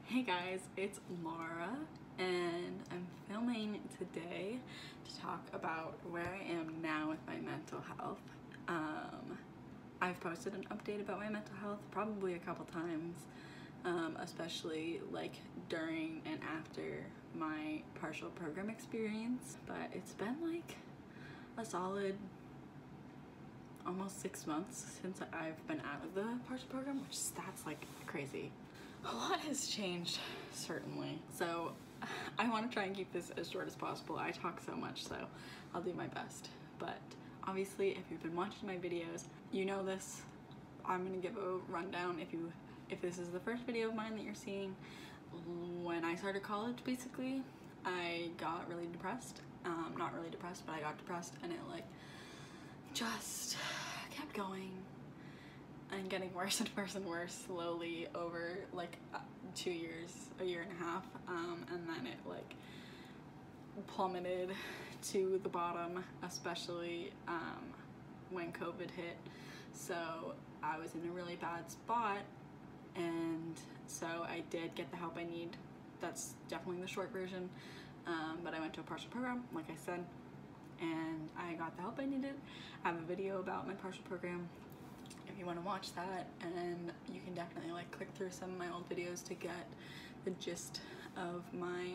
Hey guys, it's Laura and I'm filming today to talk about where I am now with my mental health. I've posted an update about my mental health probably a couple times, especially like during and after my partial program experience, but it's been like a solid almost 6 months since I've been out of the partial program, which that's like crazy. A lot has changed, certainly. So I want to try and keep this as short as possible. I talk so much, so I'll do my best. But obviously, if you've been watching my videos, you know this. I'm gonna give a rundown if this is the first video of mine that you're seeing. When I started college, basically, I got really depressed. Not really depressed, but I got depressed, and it like just kept going and getting worse and worse and worse slowly over like 2 years, a year and a half, and then it like plummeted to the bottom, especially when COVID hit. So I was in a really bad spot, and so I did get the help I need. That's definitely the short version, but I went to a partial program, like I said, and I got the help I needed. I have a video about my partial program if you want to watch that, and you can definitely like click through some of my old videos to get the gist of my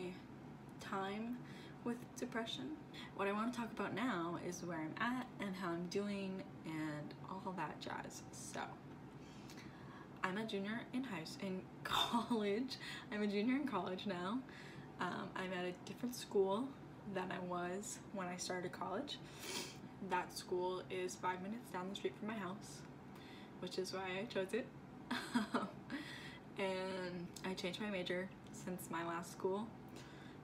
time with depression. What I want to talk about now is where I'm at and how I'm doing and all that jazz. So I'm a junior in college. I'm a junior in college now. I'm at a different school than I was when I started college. That school is 5 minutes down the street from my house, which is why I chose it. And I changed my major since my last school.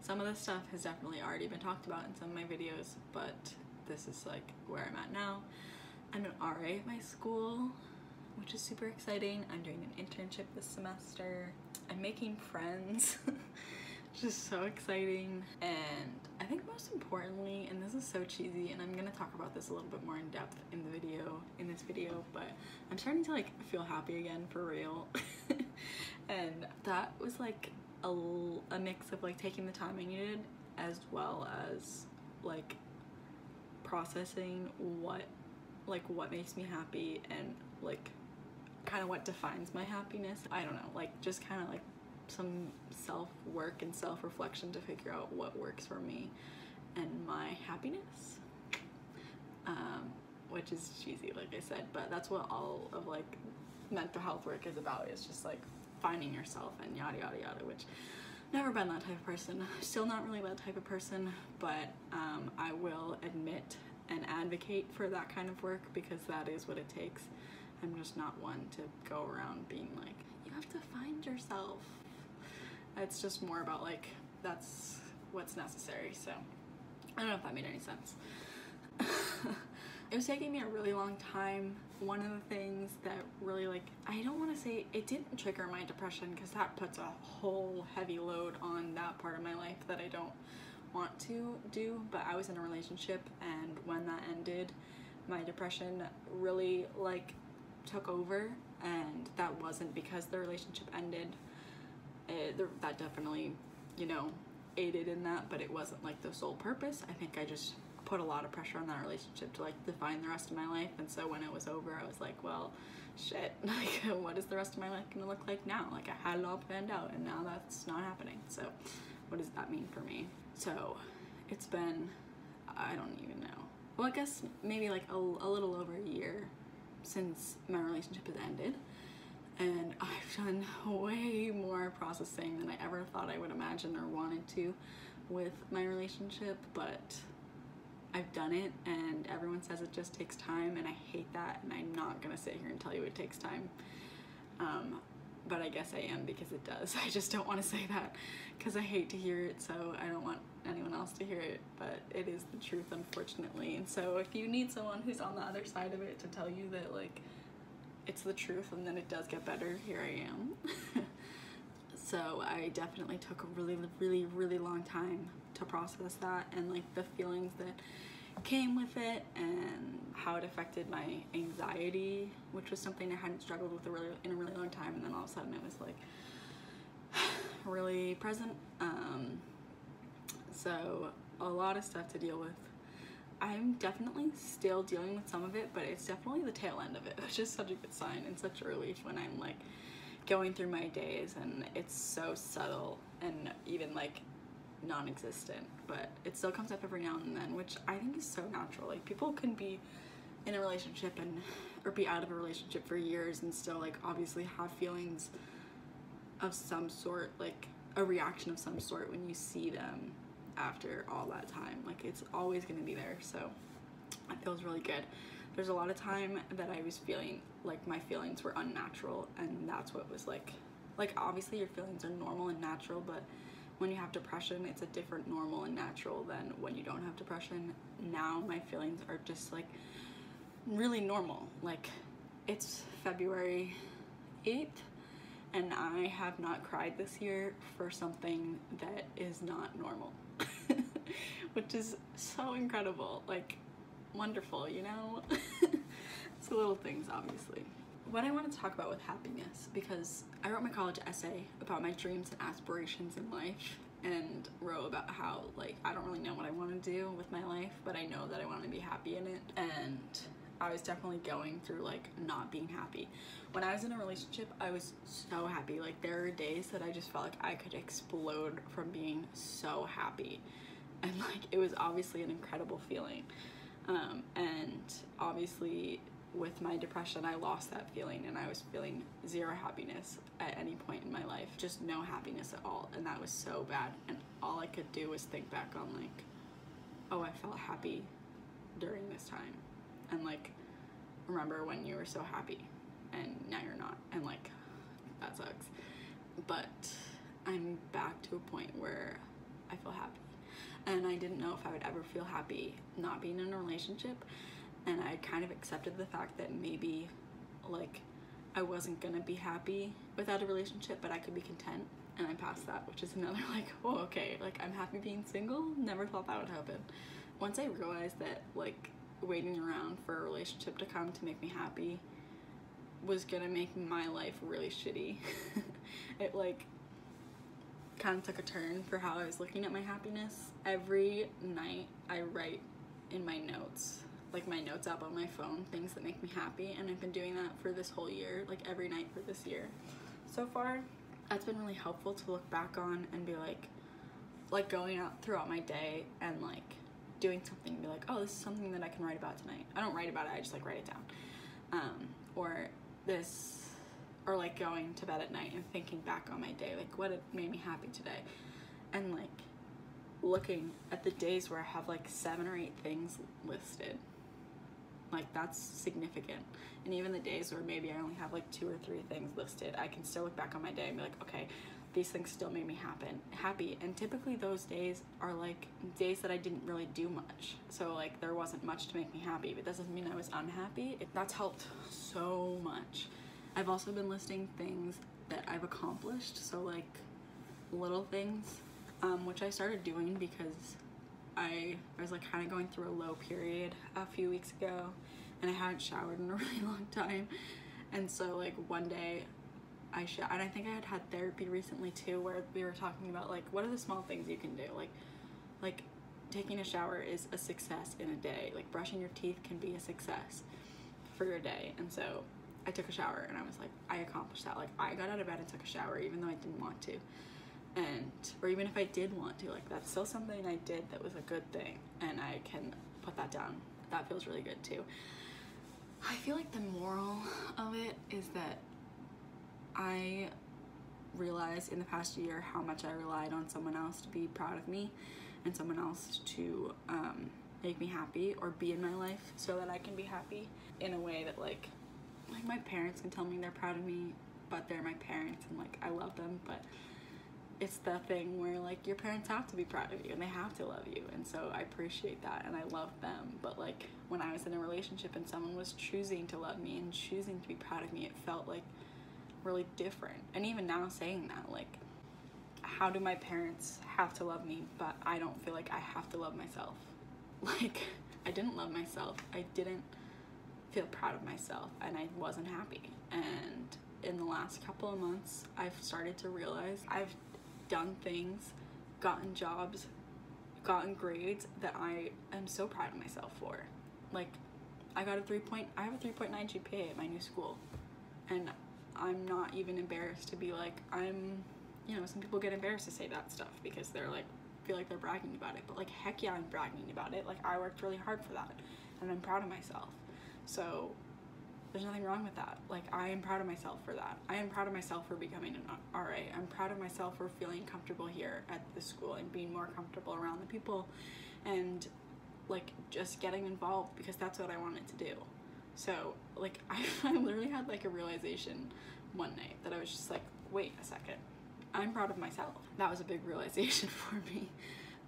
Some of this stuff has definitely already been talked about in some of my videos, but this is like where I'm at now. I'm an RA at my school, which is super exciting. I'm doing an internship this semester. I'm making friends, which is so exciting. And I think most importantly, and this is so cheesy, and I'm gonna talk about this a little bit more in depth in this video, but I'm starting to like feel happy again for real. And that was like a mix of like taking the time I needed, as well as like processing what makes me happy and like kind of what defines my happiness. I don't know, like just kind of like some self-work and self-reflection to figure out what works for me and my happiness, which is cheesy, like I said, but that's what all of like mental health work is about. It's just like finding yourself and yada yada yada, which never been that type of person, still not really that type of person, but I will admit and advocate for that kind of work because that is what it takes. I'm just not one to go around being like, you have to find yourself. It's just more about like, that's what's necessary. So I don't know if that made any sense. It was taking me a really long time. One of the things that really like, I don't want to say it didn't trigger my depression because that puts a whole heavy load on that part of my life that I don't want to do, but I was in a relationship, and when that ended, my depression really like took over, and that wasn't because the relationship ended. That definitely, you know, aided in that, but it wasn't like the sole purpose. I think I just put a lot of pressure on that relationship to like define the rest of my life, and so when it was over, I was like, well, shit, like what is the rest of my life gonna look like now? Like I had it all planned out, and now that's not happening. So what does that mean for me? So it's been, I don't even know. Well, I guess maybe like a little over a year since my relationship has ended, and I've done way more processing than I ever thought I would imagine or wanted to with my relationship, but I've done it, and everyone says it just takes time, and I hate that, and I'm not gonna sit here and tell you it takes time, but I guess I am because it does. I just don't want to say that because I hate to hear it, so I don't want anyone else to hear it, but it is the truth, unfortunately. And so if you need someone who's on the other side of it to tell you that like it's the truth and then it does get better, here I am. So I definitely took a really long time to process that, and like the feelings that came with it and how it affected my anxiety, which was something I hadn't struggled with in a really long time, and then all of a sudden it was like really present. So a lot of stuff to deal with. I'm definitely still dealing with some of it, but it's definitely the tail end of it, which is such a good sign and such a relief when I'm like going through my days and it's so subtle and even like non-existent, but it still comes up every now and then, which I think is so natural. Like, people can be in a relationship or be out of a relationship for years and still like obviously have feelings of some sort, like a reaction of some sort when you see them after all that time. Like, it's always going to be there. So it feels really good. There's a lot of time that I was feeling like my feelings were unnatural, and that's what was like obviously your feelings are normal and natural, but when you have depression, it's a different normal and natural than when you don't have depression. Now my feelings are just like really normal. Like, it's February 8th and I have not cried this year for something that is not normal. Which is so incredible, like wonderful, you know? It's the little things, obviously. What I want to talk about with happiness, because I wrote my college essay about my dreams and aspirations in life, and wrote about how like I don't really know what I want to do with my life, but I know that I want to be happy in it. And I was definitely going through like not being happy. When I was in a relationship, I was so happy. Like, there were days that I just felt like I could explode from being so happy, and like it was obviously an incredible feeling. And obviously with my depression, I lost that feeling and I was feeling zero happiness at any point in my life, just no happiness at all, and that was so bad. And all I could do was think back on like, oh, I felt happy during this time, and like, remember when you were so happy and now you're not, and like that sucks. But I'm back to a point where I feel happy, and I didn't know if I would ever feel happy not being in a relationship, and I kind of accepted the fact that maybe like I wasn't gonna be happy without a relationship, but I could be content, and I'm past that, which is another like, oh, okay, like I'm happy being single. Never thought that would happen. Once I realized that like waiting around for a relationship to come to make me happy was gonna make my life really shitty, it like kind of took a turn for how I was looking at my happiness. Every night I write in my notes, like my notes app on my phone, things that make me happy, and I've been doing that for this whole year, like every night for this year so far. That's been really helpful to look back on and be like going out throughout my day and like doing something and be like, oh, this is something that I can write about tonight. I don't write about it, I just like write it down. Or like going to bed at night and thinking back on my day, like what made me happy today, and like looking at the days where I have like 7 or 8 things listed. Like, that's significant. And even the days where maybe I only have like 2 or 3 things listed, I can still look back on my day and be like, okay, these things still made me happy. And typically those days are like days that I didn't really do much, so like there wasn't much to make me happy, but that doesn't mean I was unhappy. That's helped so much. I've also been listing things that I've accomplished, so like little things, which I started doing because I was like kind of going through a low period a few weeks ago, and I hadn't showered in a really long time. And so like one day and I think I had therapy recently too, where we were talking about like what are the small things you can do, like taking a shower is a success in a day, like brushing your teeth can be a success for your day. And so I took a shower and I was like, I accomplished that. Like, I got out of bed and took a shower even though I didn't want to, and or even if I did want to, like that's still something I did that was a good thing, and I can put that down. That feels really good too. I feel like the moral of it is that I realized in the past year how much I relied on someone else to be proud of me, and someone else to make me happy or be in my life so that I can be happy, in a way that like my parents can tell me they're proud of me, but they're my parents and like I love them, but it's the thing where like your parents have to be proud of you and they have to love you, and so I appreciate that and I love them. But like when I was in a relationship and someone was choosing to love me and choosing to be proud of me, it felt like really different. And even now saying that, like, how do my parents have to love me but I don't feel like I have to love myself? Like, I didn't love myself, I didn't feel proud of myself, and I wasn't happy. And in the last couple of months I've started to realize I've done things, gotten jobs, gotten grades that I am so proud of myself for. Like, I have a 3.9 GPA at my new school, and I'm not even embarrassed to be like, you know, some people get embarrassed to say that stuff because they're like, feel like they're bragging about it, but like, heck yeah, I'm bragging about it. Like, I worked really hard for that, and I'm proud of myself. So there's nothing wrong with that. Like, I am proud of myself for that. I am proud of myself for becoming an RA. I'm proud of myself for feeling comfortable here at the school and being more comfortable around the people and like just getting involved because that's what I wanted to do. So like, I literally had like a realization one night that I was just like, wait a second, I'm proud of myself. That was a big realization for me.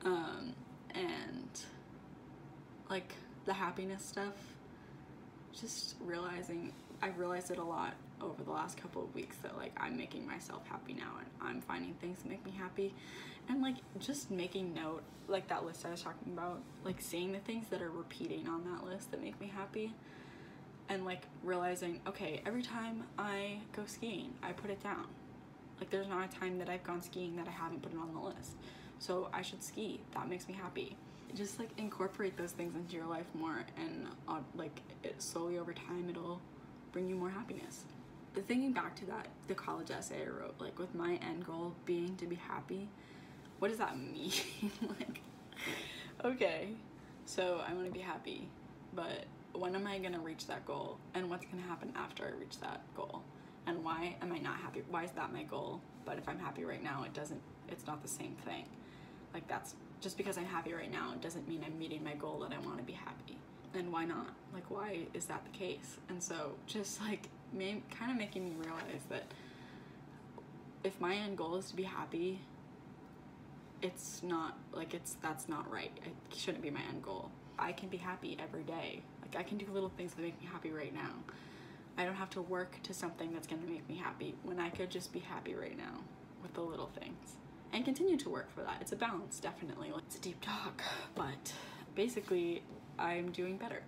And like the happiness stuff, just realizing, I've realized it a lot over the last couple of weeks that like I'm making myself happy now, and I'm finding things that make me happy, and like just making note, like that list I was talking about, like seeing the things that are repeating on that list that make me happy, and like realizing, okay, every time I go skiing I put it down. Like, there's not a time that I've gone skiing that I haven't put it on the list, so I should ski. That makes me happy. Just like incorporate those things into your life more, and like it slowly over time it'll bring you more happiness. Thinking back to that, the college essay I wrote, like with my end goal being to be happy, what does that mean? Like, okay, so I want to be happy, but when am I gonna reach that goal, and what's gonna happen after I reach that goal, and why am I not happy? Why is that my goal? But if I'm happy right now, it's not the same thing. Like, that's just because I'm happy right now, it doesn't mean I'm meeting my goal that I want to be happy. And why not? Like, why is that the case? And so just like kind of making me realize that if my end goal is to be happy, it's not like, that's not right. It shouldn't be my end goal. I can be happy every day. Like, I can do little things that make me happy right now. I don't have to work to something that's gonna make me happy when I could just be happy right now with the little things. And continue to work for that. It's a balance, definitely. It's a deep talk, but basically I'm doing better,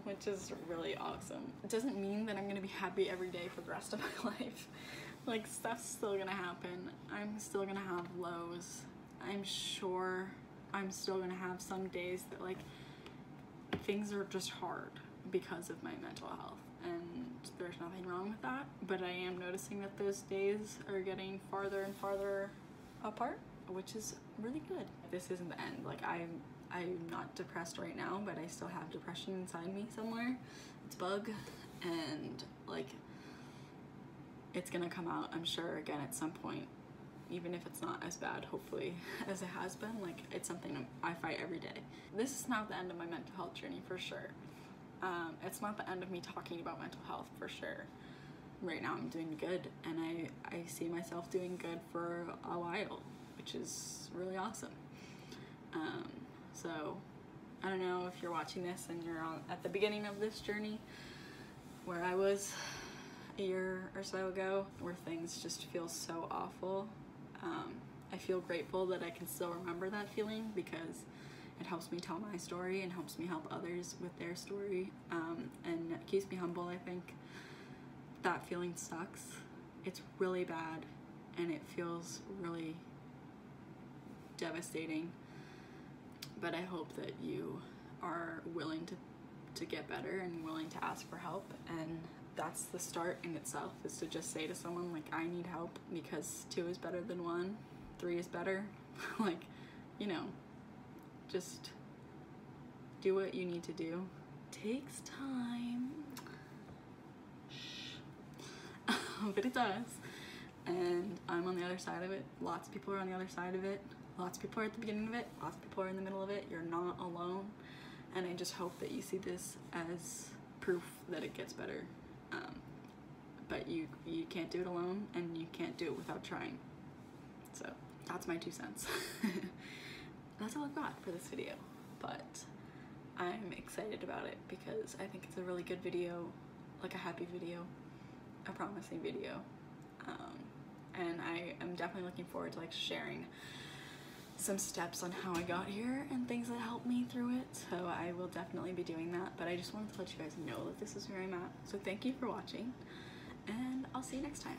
which is really awesome. It doesn't mean that I'm gonna be happy every day for the rest of my life. Like, stuff's still gonna happen. I'm still gonna have lows. I'm sure I'm still gonna have some days that like things are just hard because of my mental health, and there's nothing wrong with that, but I am noticing that those days are getting farther and farther apart, which is really good. This isn't the end. Like, I'm not depressed right now, but I still have depression inside me somewhere. It's a bug, and like, it's gonna come out, I'm sure, again at some point, even if it's not as bad, hopefully, as it has been. Like, it's something I fight every day. This is not the end of my mental health journey, for sure. It's not the end of me talking about mental health, for sure. Right now I'm doing good, and I see myself doing good for a while, which is really awesome. So I don't know if you're watching this and you're at the beginning of this journey where I was a year or so ago, where things just feel so awful. I feel grateful that I can still remember that feeling, because it helps me tell my story and helps me help others with their story, and it keeps me humble. I think that feeling sucks. It's really bad, and it feels really devastating, but I hope that you are willing to get better and willing to ask for help, and that's the start in itself, is to just say to someone like, I need help, because 2 is better than 1, 3 is better. Like, you know, just do what you need to do. Takes time. But it does, and I'm on the other side of it. Lots of people are on the other side of it. Lots of people are at the beginning of it. Lots of people are in the middle of it. You're not alone, and I just hope that you see this as proof that it gets better. But you can't do it alone, and you can't do it without trying. So that's my 2 cents. That's all I've got for this video, but I'm excited about it because I think it's a really good video, like a happy video, a promising video, and I am definitely looking forward to like sharing some steps on how I got here and things that helped me through it. So I will definitely be doing that, but I just wanted to let you guys know that this is where I'm at. So thank you for watching, and I'll see you next time.